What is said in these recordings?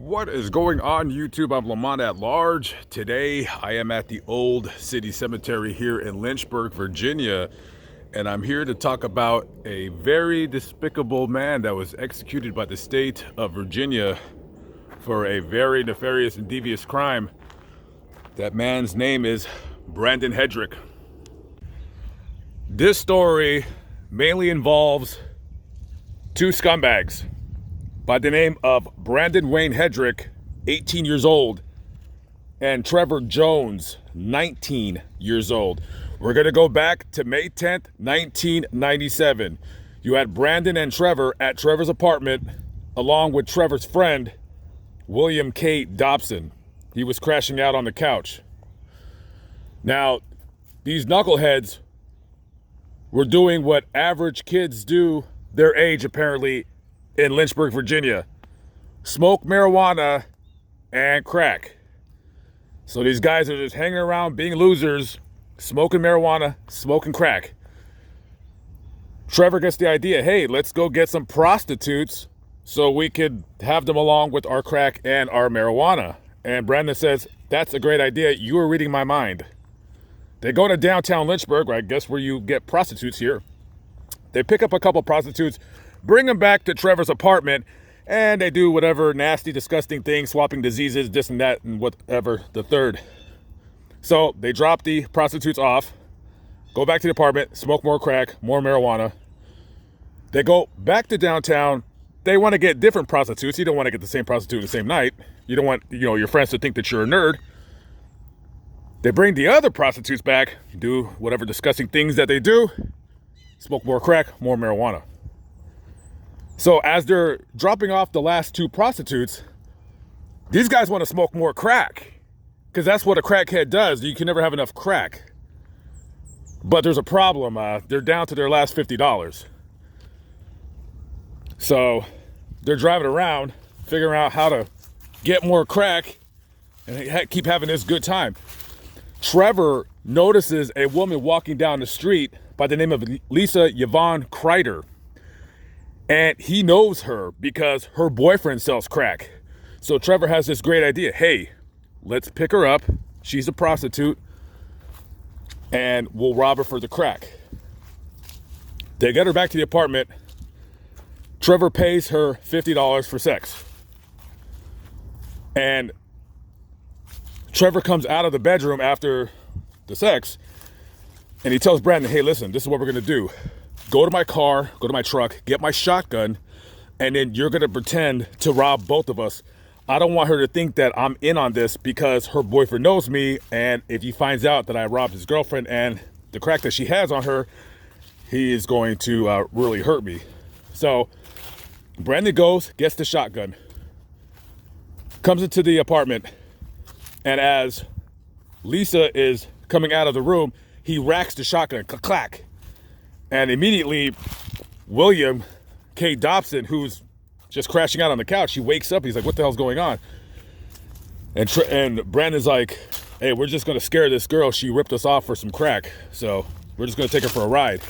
What is going on, YouTube? I'm Lamont at Large. Today I am at the Old City Cemetery here in Lynchburg, Virginia, and I'm here to talk about a very despicable man that was executed by the state of Virginia for a very nefarious and devious crime. That man's name is Wayne Hedrick. This story mainly involves two scumbags by the name of Wayne Hedrick, 18 years old, and Trevor Jones, 19 years old. We're going to go back to May 10th, 1997. You had Brandon and Trevor at Trevor's apartment, along with Trevor's friend, William K. Dobson. He was crashing out on the couch. Now, these knuckleheads were doing what average kids do their age, apparently, in Lynchburg, Virginia. Smoke marijuana and crack. So these guys are just hanging around being losers, smoking marijuana, smoking crack. Trevor gets the idea, hey, let's go get some prostitutes so we could have them along with our crack and our marijuana. And Brandon says, that's a great idea. You are reading my mind. They go to downtown Lynchburg, I guess where you get prostitutes here. They pick up a couple prostitutes, bring them back to Trevor's apartment, and they do whatever nasty, disgusting things, swapping diseases, this and that, and whatever the third. So they drop the prostitutes off, go back to the apartment, smoke more crack, more marijuana. They go back to downtown. They want to get different prostitutes. You don't want to get the same prostitute the same night. You don't want, your friends to think that you're a nerd. They bring the other prostitutes back, do whatever disgusting things that they do, smoke more crack, more marijuana. So as they're dropping off the last two prostitutes, these guys want to smoke more crack because that's what a crackhead does. You can never have enough crack. But there's a problem. They're down to their last $50. So they're driving around, figuring out how to get more crack and keep having this good time. Trevor notices a woman walking down the street by the name of Lisa Crider. And he knows her because her boyfriend sells crack. So Trevor has this great idea. Hey, let's pick her up. She's a prostitute. And we'll rob her for the crack. They get her back to the apartment. Trevor pays her $50 for sex. And Trevor comes out of the bedroom after the sex. And he tells Brandon, hey, listen, this is what we're going to do. Go to my car, go to my truck, get my shotgun, and then you're going to pretend to rob both of us. I don't want her to think that I'm in on this because her boyfriend knows me, and if he finds out that I robbed his girlfriend and the crack that she has on her, he is going to really hurt me. So Brandon goes, gets the shotgun, comes into the apartment, and as Lisa is coming out of the room, he racks the shotgun, clack. And immediately, William K. Dobson, who's just crashing out on the couch, he wakes up. He's like, what the hell's going on? And Brandon's like, hey, we're just going to scare this girl. She ripped us off for some crack. So we're just going to take her for a ride.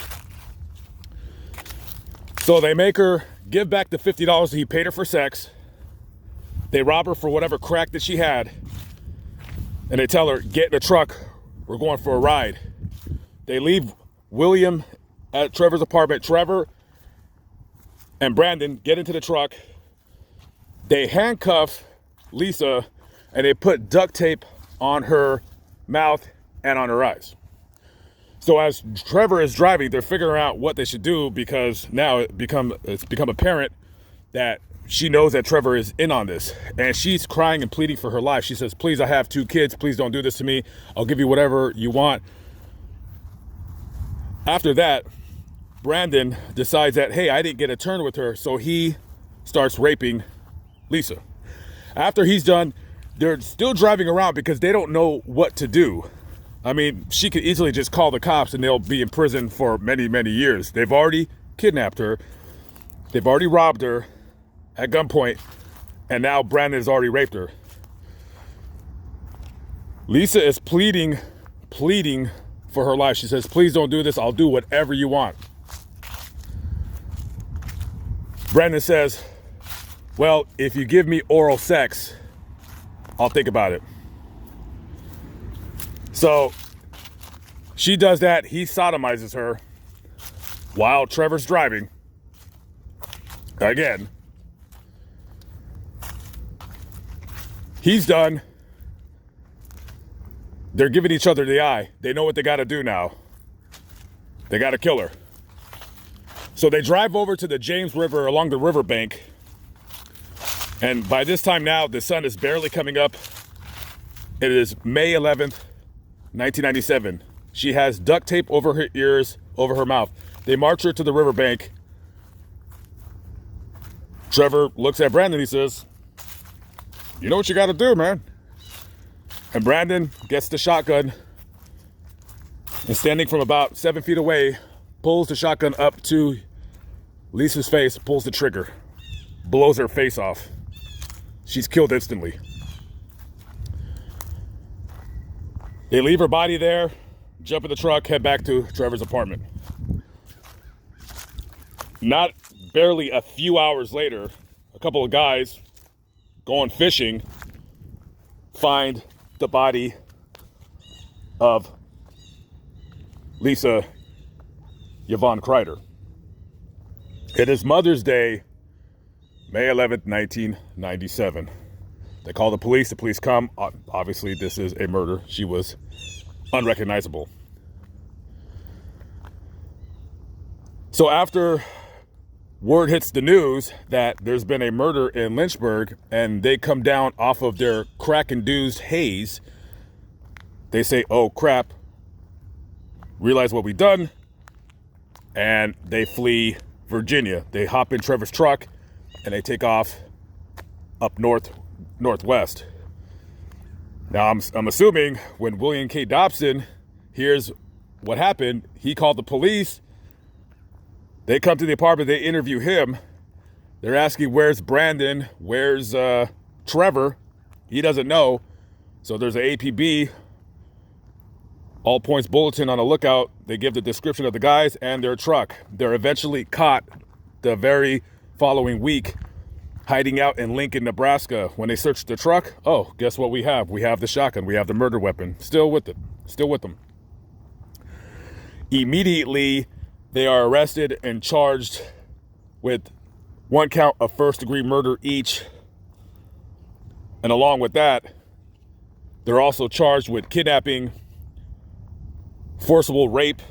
So they make her give back the $50 that he paid her for sex. They rob her for whatever crack that she had. And they tell her, get in the truck. We're going for a ride. They leave William at Trevor's apartment. Trevor and Brandon get into the truck. They handcuff Lisa and they put duct tape on her mouth and on her eyes. So as Trevor is driving, they're figuring out what they should do because now it's become apparent that she knows that Trevor is in on this. And she's crying and pleading for her life. She says, please, I have two kids. Please don't do this to me. I'll give you whatever you want. After that, Brandon decides that, hey, I didn't get a turn with her, so he starts raping Lisa. After he's done, they're still driving around because they don't know what to do. I mean, she could easily just call the cops and they'll be in prison for many, many years. They've already kidnapped her. They've already robbed her at gunpoint, and now Brandon has already raped her. Lisa is pleading for her life. She says, please don't do this. I'll do whatever you want. Brandon says, Well, if you give me oral sex, I'll think about it. So she does that. He sodomizes her while Trevor's driving. Again. He's done. They're giving each other the eye. They know what they got to do now. They got to kill her. So they drive over to the James River along the riverbank. And by this time now, the sun is barely coming up. It is May 11th, 1997. She has duct tape over her ears, over her mouth. They march her to the riverbank. Trevor looks at Brandon. He says, "You know what you got to do, man." And Brandon gets the shotgun and, standing from about 7 feet away, pulls the shotgun up to Lisa's face, pulls the trigger, blows her face off. She's killed instantly. They leave her body there, jump in the truck, head back to Trevor's apartment. Not barely a few hours later, a couple of guys going fishing find the body of Lisa Crider. It is Mother's Day, May 11th, 1997. They call the police come. Obviously, this is a murder. She was unrecognizable. So after word hits the news that there's been a murder in Lynchburg and they come down off of their crack-induced haze, they say, "Oh crap," realize what we've done, and they flee Virginia. They hop in Trevor's truck and they take off up northwest. Now I'm assuming when William K. Dobson hears what happened, he called the police. They come to the apartment, they interview him. They're asking, where's Brandon? Where's Trevor? He doesn't know. So there's an APB, all points bulletin on a lookout. They give the description of the guys and their truck. They're eventually caught the very following week hiding out in Lincoln, Nebraska. When they search the truck, oh, guess what we have? We have the shotgun. We have the murder weapon. Still with them. Immediately, they are arrested and charged with 1 count of first-degree murder each. And along with that, they're also charged with kidnapping, forcible rape,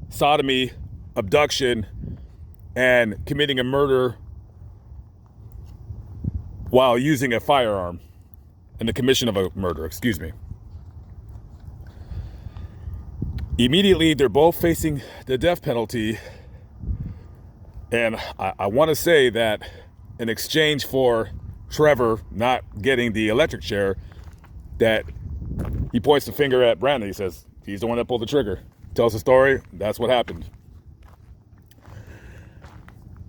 sodomy, abduction, and committing a murder while using a firearm in the commission of a murder, Immediately, they're both facing the death penalty. And I want to say that in exchange for Trevor not getting the electric chair, that he points the finger at Brandon. He says, he's the one that pulled the trigger. Tells the story. That's what happened.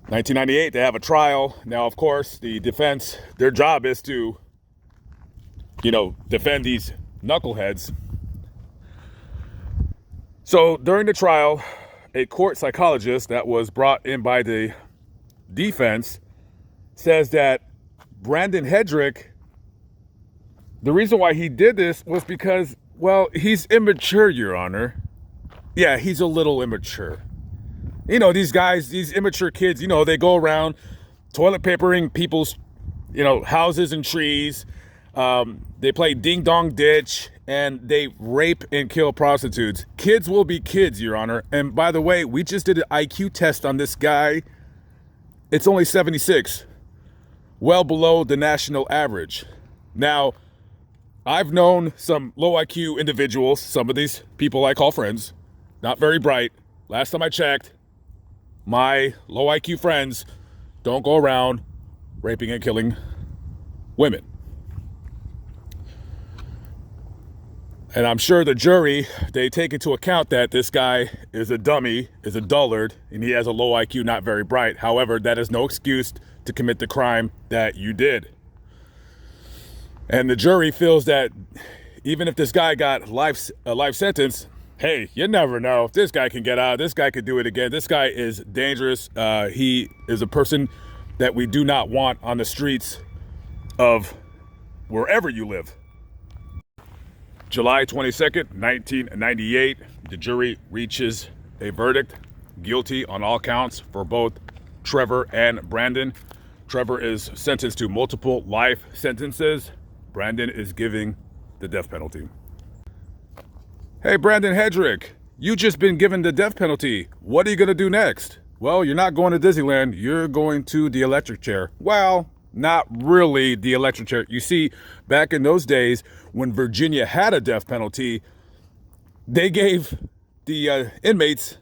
1998, they have a trial. Now, of course, the defense, their job is to, defend these knuckleheads. So during the trial, a court psychologist that was brought in by the defense says that Brandon Hedrick, the reason why he did this was because, well, he's immature, Your Honor. Yeah, he's a little immature. These guys, these immature kids, they go around toilet papering people's, houses and trees. They play ding dong ditch and they rape and kill prostitutes. Kids will be kids, Your Honor. And by the way, we just did an IQ test on this guy. It's only 76, well below the national average. Now, I've known some low IQ individuals, some of these people I call friends, not very bright. Last time I checked, my low IQ friends don't go around raping and killing women. And I'm sure the jury, they take into account that this guy is a dummy, is a dullard, and he has a low IQ, not very bright. However, that is no excuse to commit the crime that you did. And the jury feels that even if this guy got a life sentence, hey, you never know. This guy can get out. This guy could do it again. This guy is dangerous. He is a person that we do not want on the streets of wherever you live. July 22nd, 1998, the jury reaches a verdict, guilty on all counts for both Trevor and Brandon. Trevor is sentenced to multiple life sentences. Brandon is giving the death penalty. Hey, Brandon Hedrick, you just been given the death penalty. What are you going to do next? Well, you're not going to Disneyland. You're going to the electric chair. Well, not really the electric chair. You see, back in those days when Virginia had a death penalty, they gave the inmates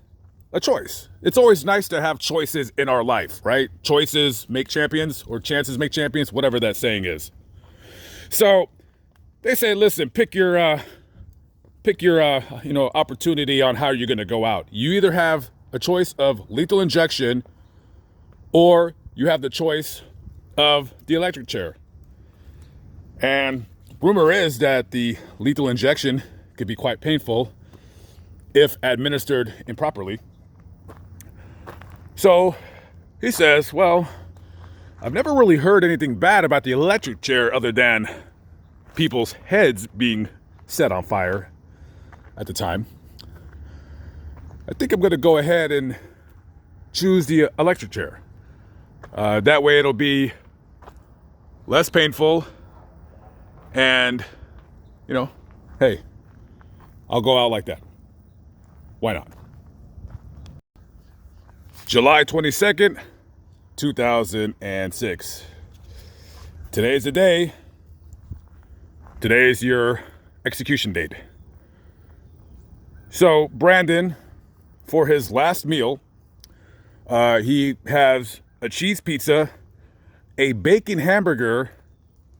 a choice. It's always nice to have choices in our life, right? Choices make champions, or chances make champions, whatever that saying is. So they say, listen, pick your opportunity on how you're going to go out. You either have a choice of lethal injection, or you have the choice of the electric chair. And rumor is that the lethal injection could be quite painful if administered improperly. So he says, well, I've never really heard anything bad about the electric chair other than people's heads being set on fire at the time. I think I'm going to go ahead and choose the electric chair. That way it'll be less painful, and, hey, I'll go out like that. Why not? July 22nd, 2006. Today's the day. Today's your execution date. So Brandon, for his last meal, he has a cheese pizza, a bacon hamburger,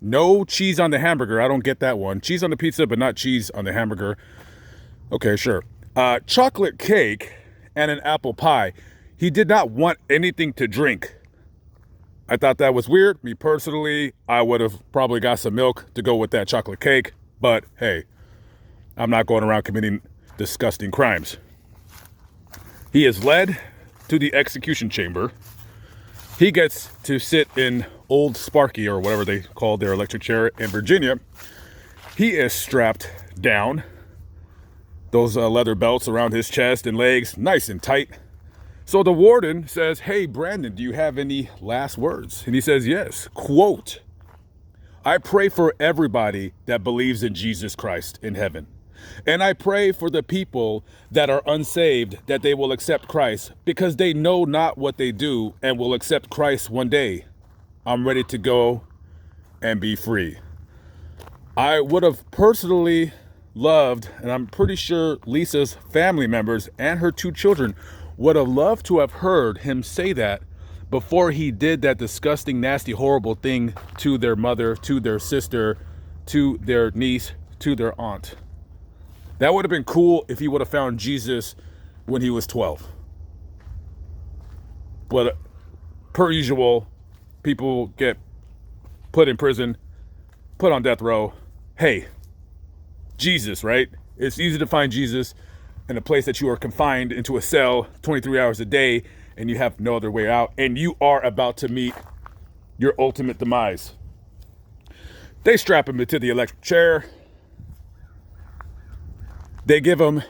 no cheese on the hamburger. I don't get that one. Cheese on the pizza, but not cheese on the hamburger. Okay, sure. Chocolate cake and an apple pie. He did not want anything to drink. I thought that was weird. Me personally, I would have probably got some milk to go with that chocolate cake. But hey, I'm not going around committing disgusting crimes. He is led to the execution chamber. He gets to sit in Old Sparky, or whatever they called their electric chair in Virginia. He is strapped down. Those leather belts around his chest and legs, nice and tight. So the warden says, hey, Brandon, do you have any last words? And he says, yes, quote, I pray for everybody that believes in Jesus Christ in heaven. And I pray for the people that are unsaved, that they will accept Christ, because they know not what they do and will accept Christ one day. I'm ready to go and be free. I would have personally loved, and I'm pretty sure Lisa's family members and her 2 children would have loved to have heard him say that before he did that disgusting, nasty, horrible thing to their mother, to their sister, to their niece, to their aunt. That would have been cool if he would have found Jesus when he was 12. But per usual, people get put in prison, put on death row. Hey, Jesus, right? It's easy to find Jesus in a place that you are confined into a cell 23 hours a day and you have no other way out, and you are about to meet your ultimate demise. They strap him into the electric chair. They give him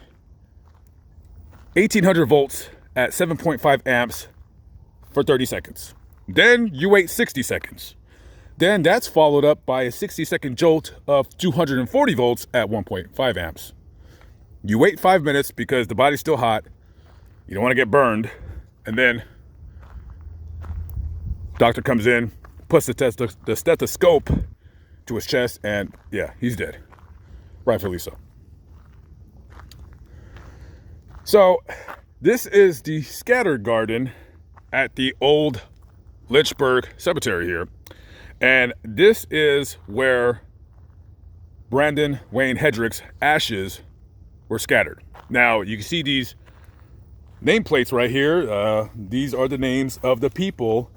1800 volts at 7.5 amps for 30 seconds. Then you wait 60 seconds. Then that's followed up by a 60-second jolt of 240 volts at 1.5 amps. You wait 5 minutes because the body's still hot. You don't want to get burned. And then doctor comes in, puts the stethoscope to his chest, and yeah, he's dead. Rightfully so. So this is the scatter garden at the old Lynchburg Cemetery here. And this is where Brandon Wayne Hedrick's ashes were scattered. Now, you can see these nameplates right here. These are the names of the people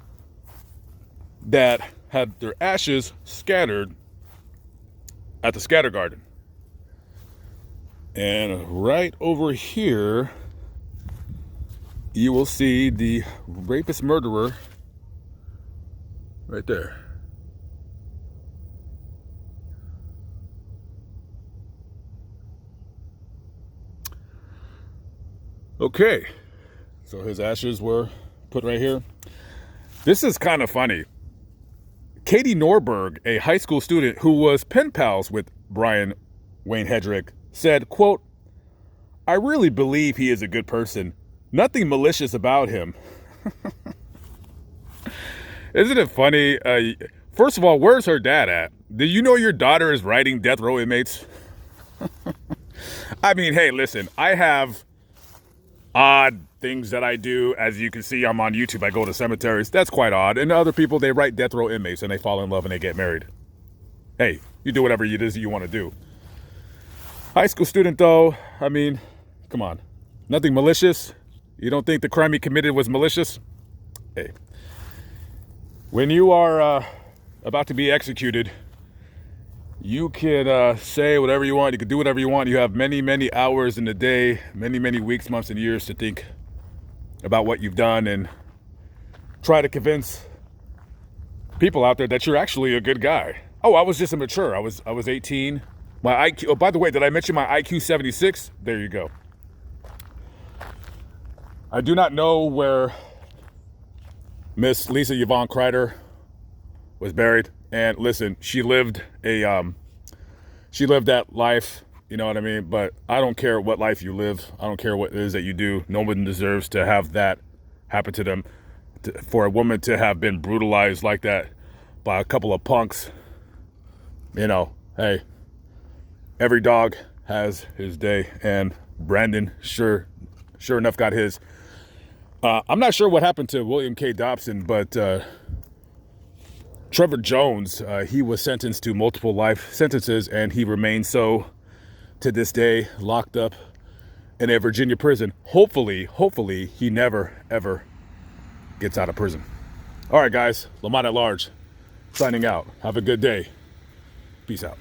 that had their ashes scattered at the scatter garden. And right over here, you will see the rapist murderer Right there. Okay, so his ashes were put right here. This is kind of funny. Katie Norberg, a high school student who was pen pals with Wayne Hedrick, said, quote, "I really believe he is a good person. Nothing malicious about him." Isn't it funny? First of all, where's her dad at? Do you know your daughter is writing death row inmates? I mean, hey, listen, I have odd things that I do. As you can see, I'm on YouTube. I go to cemeteries. That's quite odd. And other people, they write death row inmates and they fall in love and they get married. Hey, you do whatever it is you want to do. High school student, though, I mean, come on. Nothing malicious. You don't think the crime he committed was malicious? Hey, when you are about to be executed, you can say whatever you want. You can do whatever you want. You have many, many hours in the day, many, many weeks, months, and years to think about what you've done and try to convince people out there that you're actually a good guy. Oh, I was just immature. I was 18. My IQ. Oh, by the way, did I mention my IQ 76? There you go. I do not know where Miss Lisa Crider was buried. And listen, she lived that life, you know what I mean? But I don't care what life you live. I don't care what it is that you do. No one deserves to have that happen to them. For a woman to have been brutalized like that by a couple of punks, you know, hey, every dog has his day. And Brandon sure enough got his. I'm not sure what happened to William K. Dobson, but Trevor Jones, he was sentenced to multiple life sentences, and he remains so to this day, locked up in a Virginia prison. Hopefully, he never, ever gets out of prison. All right, guys, Lamont at Large, signing out. Have a good day. Peace out.